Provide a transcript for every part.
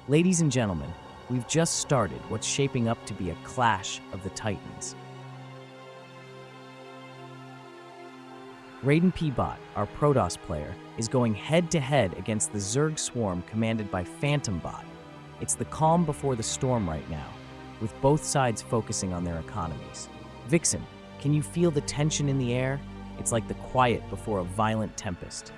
Ladies and gentlemen, we've just started what's shaping up to be a clash of the titans. Raiden-p-bot, our Protoss player, is going head-to-head against the Zerg swarm commanded by PhantomBot. It's the calm before the storm right now, with both sides focusing on their economies. Vixen, can you feel the tension in the air? It's like the quiet before a violent tempest.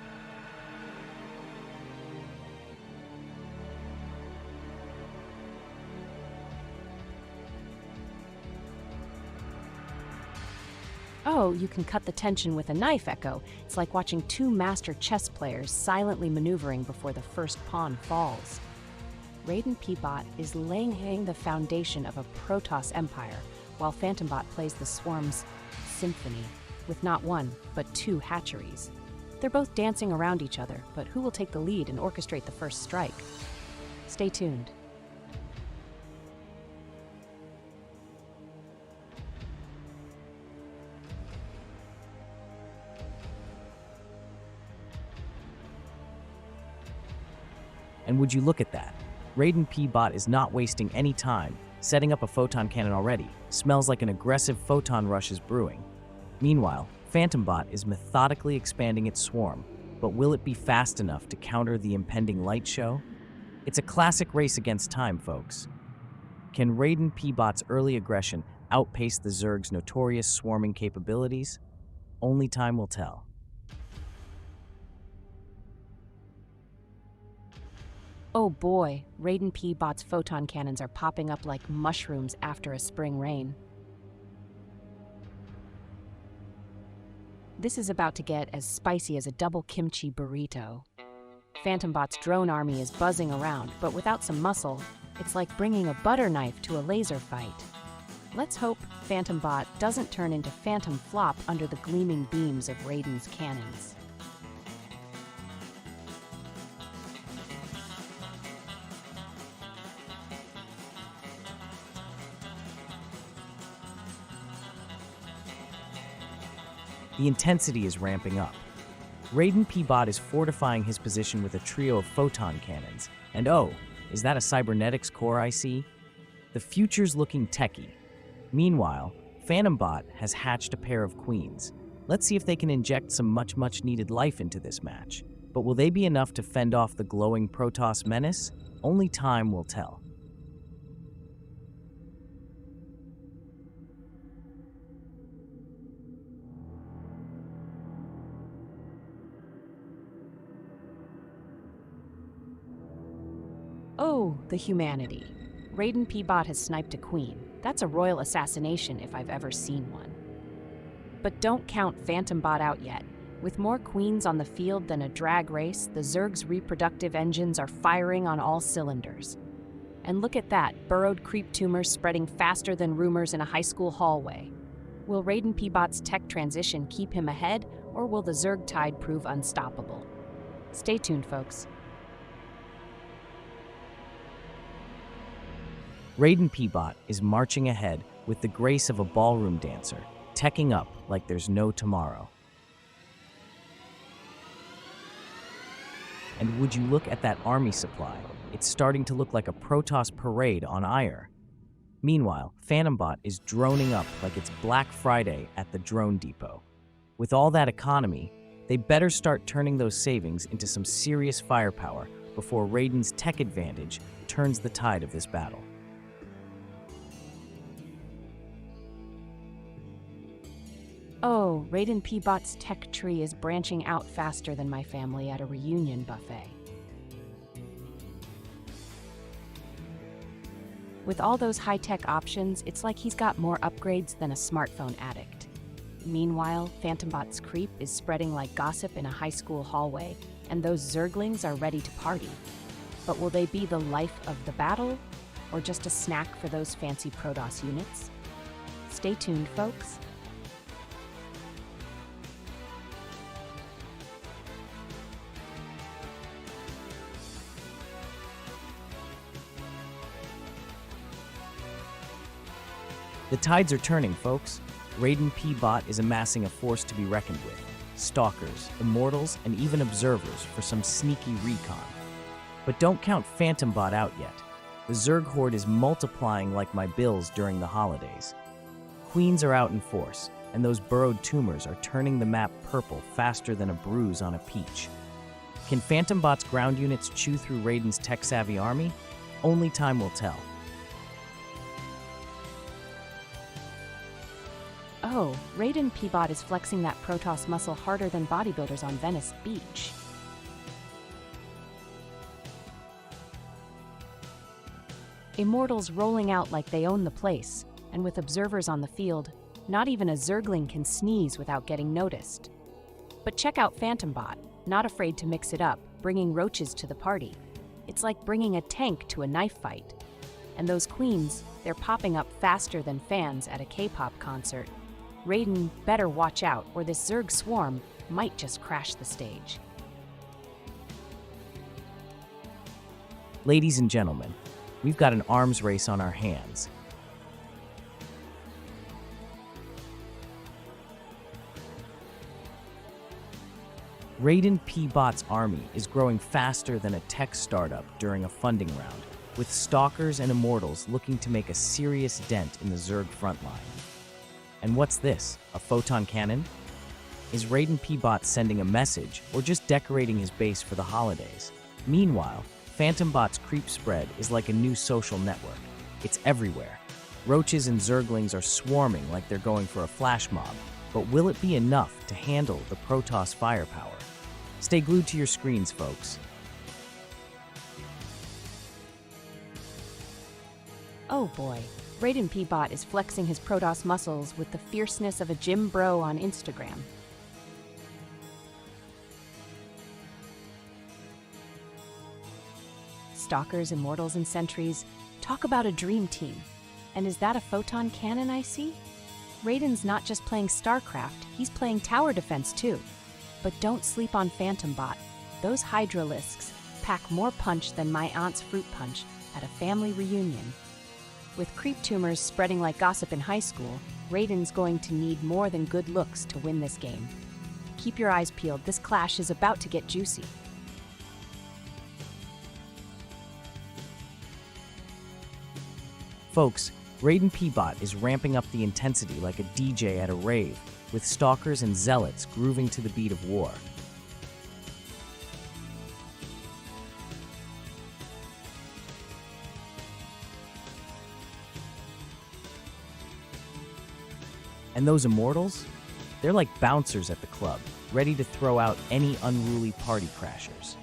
Oh, you can cut the tension with a knife, Echo. It's like watching two master chess players silently maneuvering before the first pawn falls. Raiden-p-bot is laying the foundation of a Protoss empire, while PhantomBot plays the swarm's symphony, with not one, but two hatcheries. They're both dancing around each other, but who will take the lead and orchestrate the first strike? Stay tuned. And would you look at that? Raiden-p-bot is not wasting any time, setting up a photon cannon already. Smells like an aggressive photon rush is brewing. Meanwhile, PhantomBot is methodically expanding its swarm, but will it be fast enough to counter the impending light show? It's a classic race against time, folks. Can Raiden-p-bot's early aggression outpace the Zerg's notorious swarming capabilities? Only time will tell. Oh boy, Raiden-p-bot's photon cannons are popping up like mushrooms after a spring rain. This is about to get as spicy as a double kimchi burrito. PhantomBot's drone army is buzzing around, but without some muscle, it's like bringing a butter knife to a laser fight. Let's hope PhantomBot doesn't turn into Phantom Flop under the gleaming beams of Raiden's cannons. The intensity is ramping up. Raiden-p-bot is fortifying his position with a trio of photon cannons. And oh, is that a cybernetics core I see? The future's looking techie. Meanwhile, PhantomBot has hatched a pair of queens. Let's see if they can inject some much needed life into this match. But will they be enough to fend off the glowing Protoss menace? Only time will tell. Oh, the humanity. Raiden-p-bot has sniped a queen. That's a royal assassination if I've ever seen one. But don't count PhantomBot out yet. With more queens on the field than a drag race, the Zerg's reproductive engines are firing on all cylinders. And look at that, burrowed creep tumors spreading faster than rumors in a high school hallway. Will Raiden-p-bot's tech transition keep him ahead, or will the Zerg tide prove unstoppable? Stay tuned, folks. Raiden-p-bot is marching ahead with the grace of a ballroom dancer, teching up like there's no tomorrow. And would you look at that army supply? It's starting to look like a Protoss parade on AIArena. Meanwhile, PhantomBot is droning up like it's Black Friday at the drone depot. With all that economy, they better start turning those savings into some serious firepower before Raiden's tech advantage turns the tide of this battle. Oh, Raiden-p-bot's tech tree is branching out faster than my family at a reunion buffet. With all those high-tech options, it's like he's got more upgrades than a smartphone addict. Meanwhile, PhantomBot's creep is spreading like gossip in a high school hallway, and those Zerglings are ready to party. But will they be the life of the battle, or just a snack for those fancy Protoss units? Stay tuned, folks. The tides are turning, folks. Raiden-p-bot is amassing a force to be reckoned with. Stalkers, immortals, and even observers for some sneaky recon. But don't count PhantomBot out yet. The Zerg horde is multiplying like my bills during the holidays. Queens are out in force, and those burrowed tumors are turning the map purple faster than a bruise on a peach. Can PhantomBot's ground units chew through Raiden's tech-savvy army? Only time will tell. Oh, raiden-p-bot is flexing that Protoss muscle harder than bodybuilders on Venice Beach. Immortals rolling out like they own the place, and with observers on the field, not even a Zergling can sneeze without getting noticed. But check out PhantomBot, not afraid to mix it up, bringing roaches to the party. It's like bringing a tank to a knife fight. And those queens, they're popping up faster than fans at a K-pop concert. Raiden better watch out, or this Zerg swarm might just crash the stage. Ladies and gentlemen, we've got an arms race on our hands. Raiden-p-bot's army is growing faster than a tech startup during a funding round, with stalkers and immortals looking to make a serious dent in the Zerg frontline. And what's this, a photon cannon? Is raiden-p-bot sending a message or just decorating his base for the holidays? Meanwhile, PhantomBot's creep spread is like a new social network. It's everywhere. Roaches and Zerglings are swarming like they're going for a flash mob, but will it be enough to handle the Protoss firepower? Stay glued to your screens, folks. Oh boy, raiden-p-bot is flexing his Protoss muscles with the fierceness of a gym bro on Instagram. Stalkers, Immortals, and Sentries, talk about a dream team. And is that a photon cannon I see? Raiden's not just playing StarCraft, he's playing tower defense too. But don't sleep on PhantomBot. Those Hydralisks pack more punch than my aunt's fruit punch at a family reunion. With creep tumors spreading like gossip in high school, Raiden's going to need more than good looks to win this game. Keep your eyes peeled, this clash is about to get juicy. Folks, raiden-p-bot is ramping up the intensity like a DJ at a rave, with stalkers and zealots grooving to the beat of war. And those immortals? They're like bouncers at the club, ready to throw out any unruly party crashers.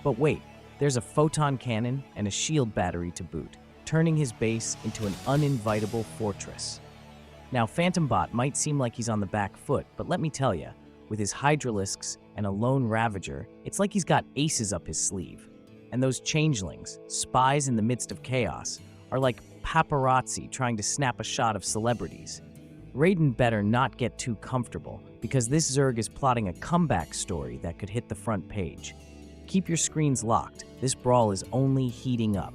But wait, there's a photon cannon and a shield battery to boot, turning his base into an uninvitable fortress. Now, PhantomBot might seem like he's on the back foot, but let me tell you, with his Hydralisks and a lone Ravager, it's like he's got aces up his sleeve. And those changelings, spies in the midst of chaos, are like paparazzi trying to snap a shot of celebrities. Raiden better not get too comfortable, because this Zerg is plotting a comeback story that could hit the front page. Keep your screens locked, this brawl is only heating up.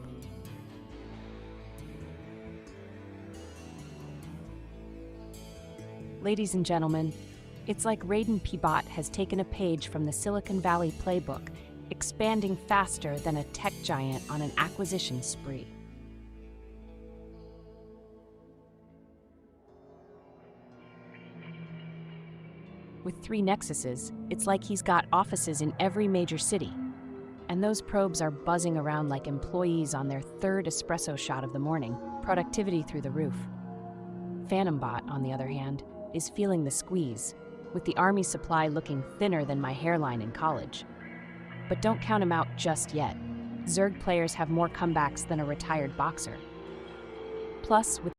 Ladies and gentlemen, it's like raiden-p-bot has taken a page from the Silicon Valley playbook, expanding faster than a tech giant on an acquisition spree. With 3 nexuses, it's like he's got offices in every major city. And those probes are buzzing around like employees on their 3rd espresso shot of the morning, productivity through the roof. PhantomBot, on the other hand, is feeling the squeeze, with the army supply looking thinner than my hairline in college. But don't count him out just yet. Zerg players have more comebacks than a retired boxer. Plus, with